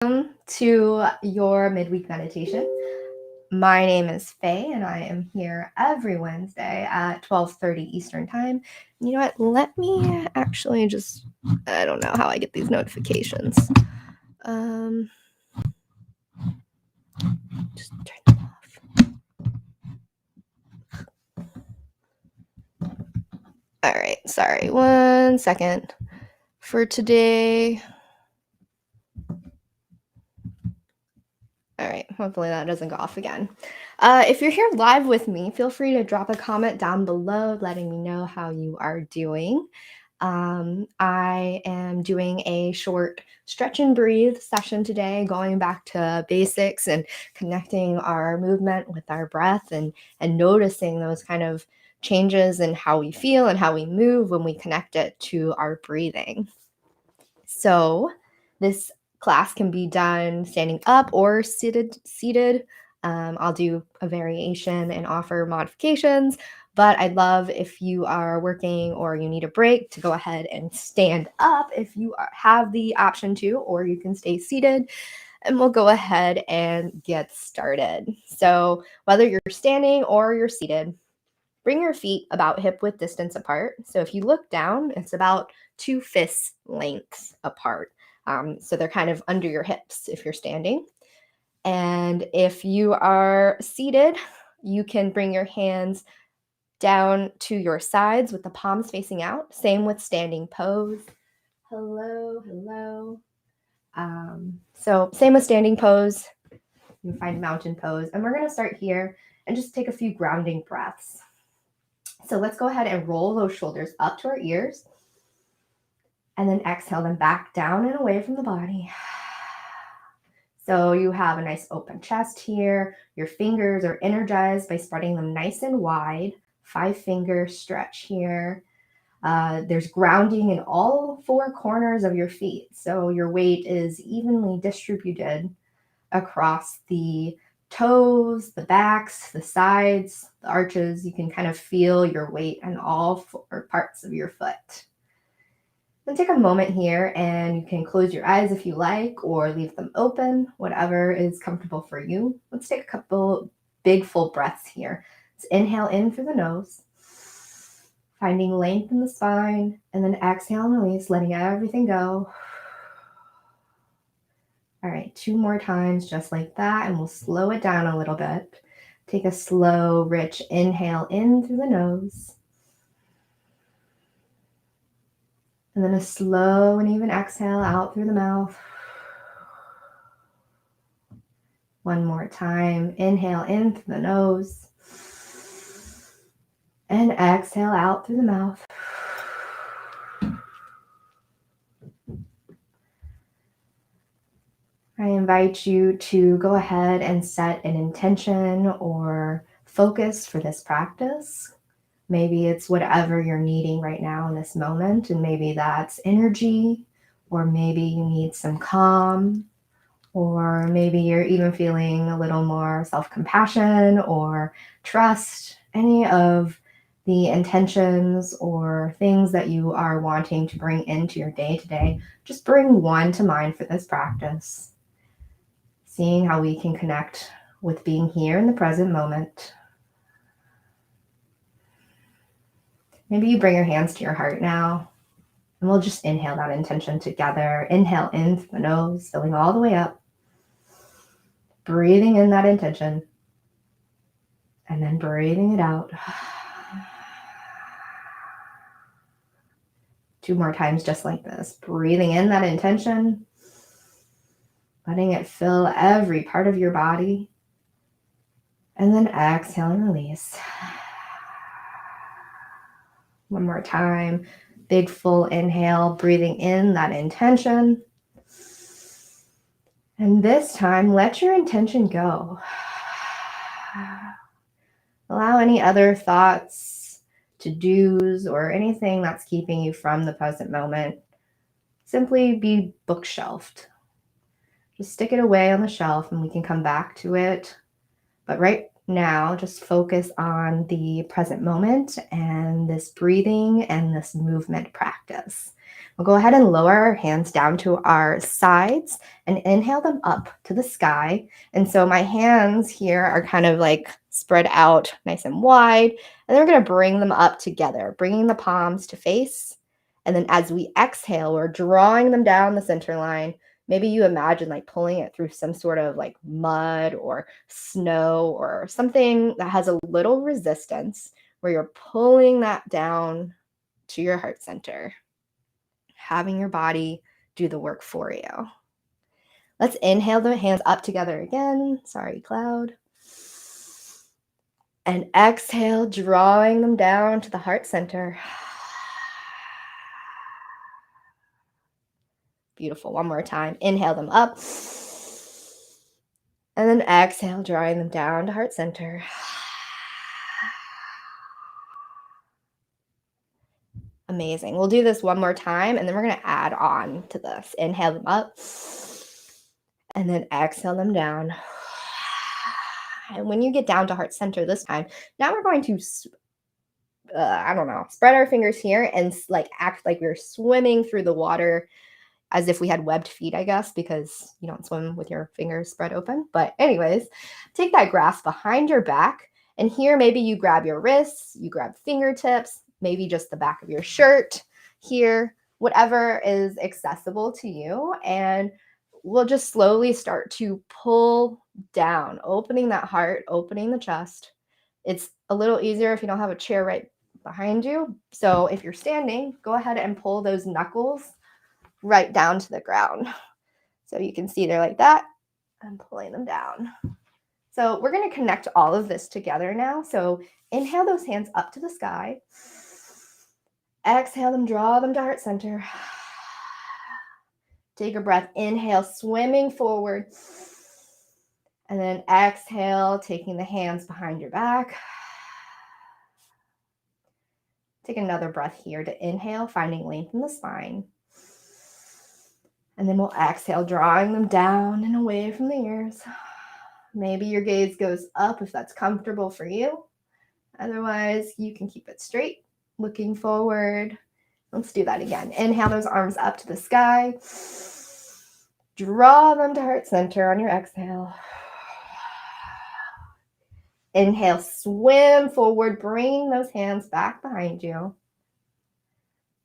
Welcome to your midweek meditation. My name is Faye, and I am here every Wednesday at 12:30 Eastern Time. You know what? Let me actually I don't know how I get these notifications. Just turn them off. All right, sorry. 1 second. For today, all right, hopefully that doesn't go off again. If you're here live with me, feel free to drop a comment down below letting me know how you are doing. I am doing a short stretch and breathe session today, going back to basics and connecting our movement with our breath and noticing those kind of changes in how we feel and how we move when we connect it to our breathing. So this class can be done standing up or seated. I'll do a variation and offer modifications, but I'd love if you are working or you need a break to go ahead and stand up if you have the option to, or you can stay seated, and we'll go ahead and get started. So whether you're standing or you're seated, bring your feet about hip width distance apart. So if you look down, it's about 2 fist lengths apart. So they're kind of under your hips if you're standing. And if you are seated, you can bring your hands down to your sides with the palms facing out. Same with standing pose. Hello. So same with standing pose. You can find mountain pose. And we're going to start here and just take a few grounding breaths. So let's go ahead and roll those shoulders up to our ears. And then exhale them back down and away from the body. So you have a nice open chest here. Your fingers are energized by spreading them nice and wide. 5-finger stretch here. There's grounding in all 4 corners of your feet. So your weight is evenly distributed across the toes, the backs, the sides, the arches. You can kind of feel your weight in all 4 parts of your foot. Then take a moment here and you can close your eyes if you like or leave them open, whatever is comfortable for you. Let's take a couple big full breaths here. Let's inhale in through the nose, finding length in the spine, and then exhale and release, letting everything go. All right, 2 more times just like that, and we'll slow it down a little bit. Take a slow, rich inhale in through the nose. And then a slow and even exhale out through the mouth. One more time. Inhale in through the nose. And exhale out through the mouth. I invite you to go ahead and set an intention or focus for this practice. Maybe it's whatever you're needing right now in this moment, and maybe that's energy, or maybe you need some calm, or maybe you're even feeling a little more self-compassion or trust. Any of the intentions or things that you are wanting to bring into your day today, just bring one to mind for this practice. Seeing how we can connect with being here in the present moment. Maybe you bring your hands to your heart now, and we'll just inhale that intention together. Inhale in through the nose, filling all the way up. Breathing in that intention, and then breathing it out. 2 more times just like this. Breathing in that intention, letting it fill every part of your body, and then exhale and release. One more time. Big full inhale, breathing in that intention. And this time, let your intention go. Allow any other thoughts, to-dos, or anything that's keeping you from the present moment simply be bookshelved. Just stick it away on the shelf and we can come back to it. But right Now just focus on the present moment and this breathing and this movement practice. We'll go ahead and lower our hands down to our sides and inhale them up to the sky. And so my hands here are kind of like spread out nice and wide. And then we're going to bring them up together, bringing the palms to face. And then as we exhale, we're drawing them down the center line. Maybe you imagine like pulling it through some sort of like mud or snow or something that has a little resistance, where you're pulling that down to your heart center, having your body do the work for you. Let's inhale the hands up together again. Sorry, cloud. And exhale, drawing them down to the heart center. Beautiful. One more time. Inhale them up. And then exhale, drawing them down to heart center. Amazing. We'll do this one more time, and then we're going to add on to this. Inhale them up, and then exhale them down. And when you get down to heart center this time, now we're going to, spread our fingers here and like act like we're swimming through the water as if we had webbed feet, I guess, because you don't swim with your fingers spread open. But anyways, take that grasp behind your back. And here, maybe you grab your wrists, you grab fingertips, maybe just the back of your shirt here, whatever is accessible to you. And we'll just slowly start to pull down, opening that heart, opening the chest. It's a little easier if you don't have a chair right behind you. So if you're standing, go ahead and pull those knuckles right down to the ground. So you can see they're like that. I'm pulling them down. So we're going to connect all of this together now. So inhale those hands up to the sky. Exhale them, draw them to heart center. Take a breath. Inhale, swimming forward. And then exhale, taking the hands behind your back. Take another breath here to inhale, finding length in the spine. And then we'll exhale, drawing them down and away from the ears. Maybe your gaze goes up if that's comfortable for you. Otherwise, you can keep it straight, looking forward. Let's do that again. Inhale those arms up to the sky. Draw them to heart center on your exhale. Inhale, swim forward, bringing those hands back behind you.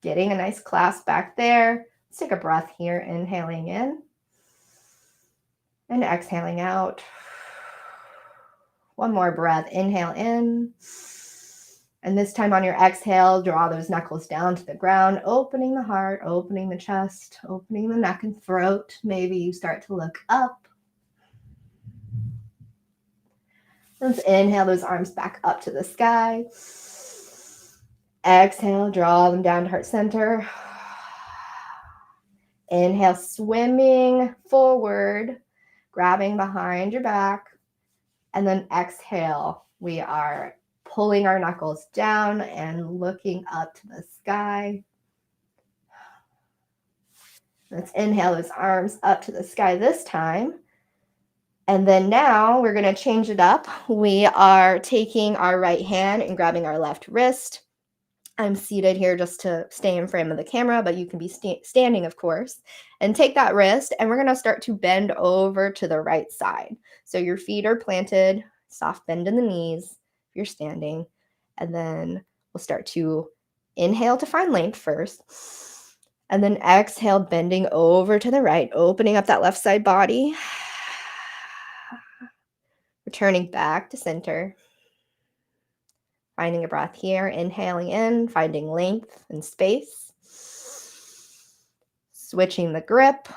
Getting a nice clasp back there. Let's take a breath here, inhaling in and exhaling out. One more breath, inhale in. And this time on your exhale, draw those knuckles down to the ground, opening the heart, opening the chest, opening the neck and throat. Maybe you start to look up. Let's inhale those arms back up to the sky. Exhale, draw them down to heart center. Inhale, swimming forward, grabbing behind your back. And then exhale, we are pulling our knuckles down and looking up to the sky. Let's inhale those arms up to the sky this time. And then now we're going to change it up. We are taking our right hand and grabbing our left wrist. I'm seated here just to stay in frame of the camera, but you can be standing, of course. And take that wrist, and we're going to start to bend over to the right side. So your feet are planted, soft bend in the knees if you're standing. And then we'll start to inhale to find length first. And then exhale, bending over to the right, opening up that left side body. Returning back to center. Finding a breath here, inhaling in, finding length and space. Switching the grip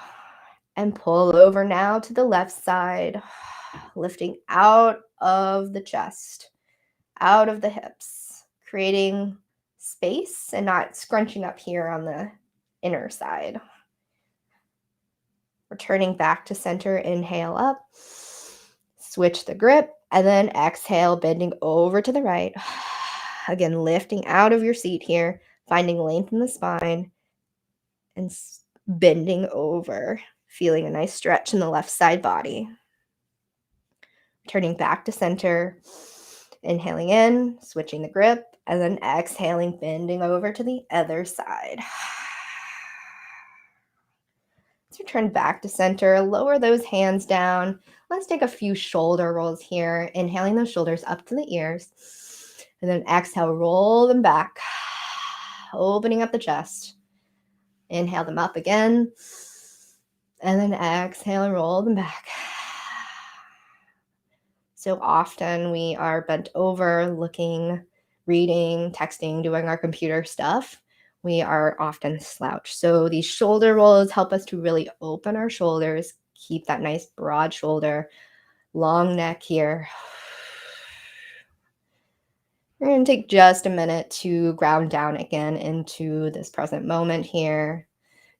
and pull over now to the left side, lifting out of the chest, out of the hips, creating space and not scrunching up here on the inner side. Returning back to center, inhale up, switch the grip, and then exhale, bending over to the right. Again, lifting out of your seat here, finding length in the spine, and bending over, feeling a nice stretch in the left side body. Turning back to center, inhaling in, switching the grip, and then exhaling, bending over to the other side. Let's return back to center, lower those hands down. Let's take a few shoulder rolls here, inhaling those shoulders up to the ears, and then exhale, roll them back, opening up the chest. Inhale them up again, and then exhale, roll them back. So often we are bent over, looking, reading, texting, doing our computer stuff. We are often slouched. So these shoulder rolls help us to really open our shoulders, keep that nice broad shoulder, long neck here. We're going to take just a minute to ground down again into this present moment here.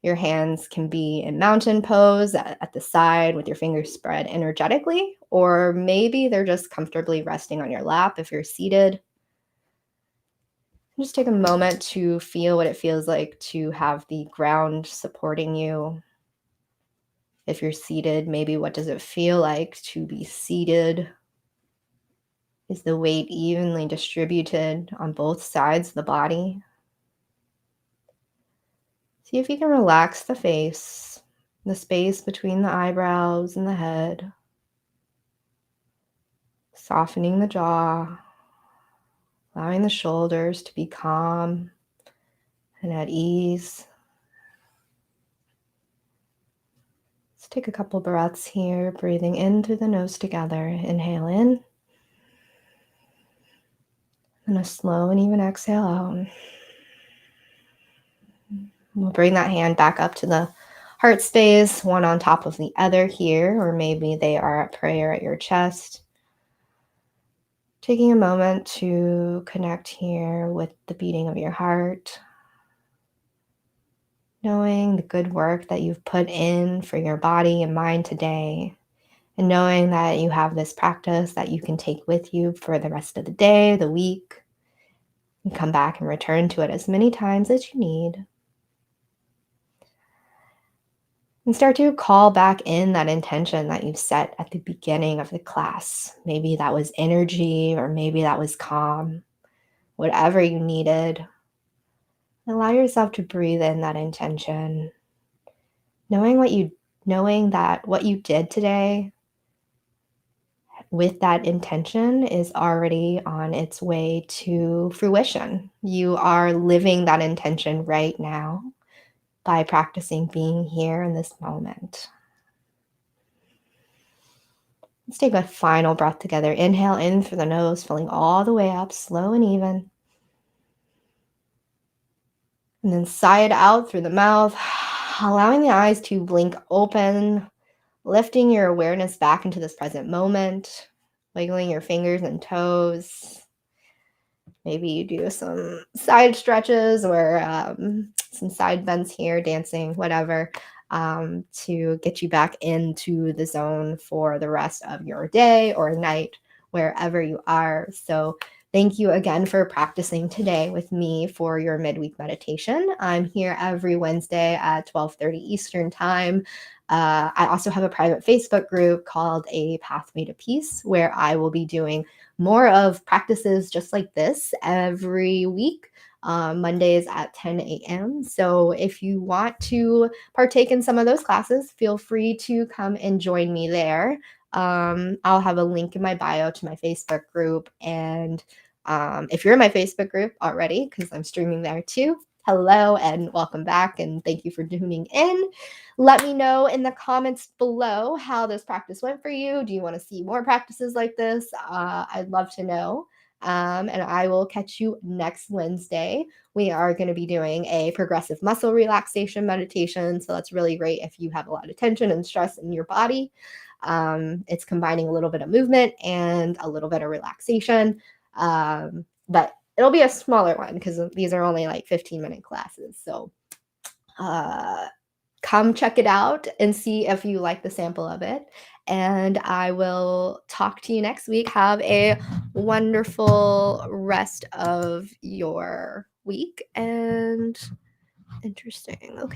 Your hands can be in mountain pose at the side with your fingers spread energetically, or maybe they're just comfortably resting on your lap if you're seated. Just take a moment to feel what it feels like to have the ground supporting you. If you're seated, maybe what does it feel like to be seated? Is the weight evenly distributed on both sides of the body? See if you can relax the face, the space between the eyebrows and the head, softening the jaw, allowing the shoulders to be calm and at ease. Let's take a couple breaths here, breathing in through the nose together. Inhale in, and a slow and even exhale out. We'll bring that hand back up to the heart space, one on top of the other here, or maybe they are at prayer at your chest. Taking a moment to connect here with the beating of your heart, knowing the good work that you've put in for your body and mind today, and knowing that you have this practice that you can take with you for the rest of the day, the week, and come back and return to it as many times as you need. And start to call back in that intention that you set at the beginning of the class. Maybe that was energy, or maybe that was calm, whatever you needed. Allow yourself to breathe in that intention, knowing that what you did today with that intention is already on its way to fruition. You are living that intention right now by practicing being here in this moment. Let's take a final breath together. Inhale in through the nose, filling all the way up, slow and even. And then sigh it out through the mouth, allowing the eyes to blink open, lifting your awareness back into this present moment, wiggling your fingers and toes. Maybe you do some side stretches or some side bends here, dancing, whatever, to get you back into the zone for the rest of your day or night, wherever you are. So thank you again for practicing today with me for your midweek meditation. I'm here every Wednesday at 12:30 Eastern Time. I also have a private Facebook group called A Pathway to Peace, where I will be doing more of practices just like this every week, Mondays at 10 a.m. So if you want to partake in some of those classes, feel free to come and join me there. I'll have a link in my bio to my Facebook group. And if you're in my Facebook group already, because I'm streaming there too, hello and welcome back, and thank you for tuning in. Let me know in the comments below how this practice went for you. Do you want to see more practices like this? I'd love to know. And I will catch you next Wednesday. We are going to be doing a progressive muscle relaxation meditation. So that's really great if you have a lot of tension and stress in your body. It's combining a little bit of movement and a little bit of relaxation. But it'll be a smaller one because these are only like 15-minute classes. So come check it out and see if you like the sample of it. And I will talk to you next week. Have a wonderful rest of your week. And interesting. Okay.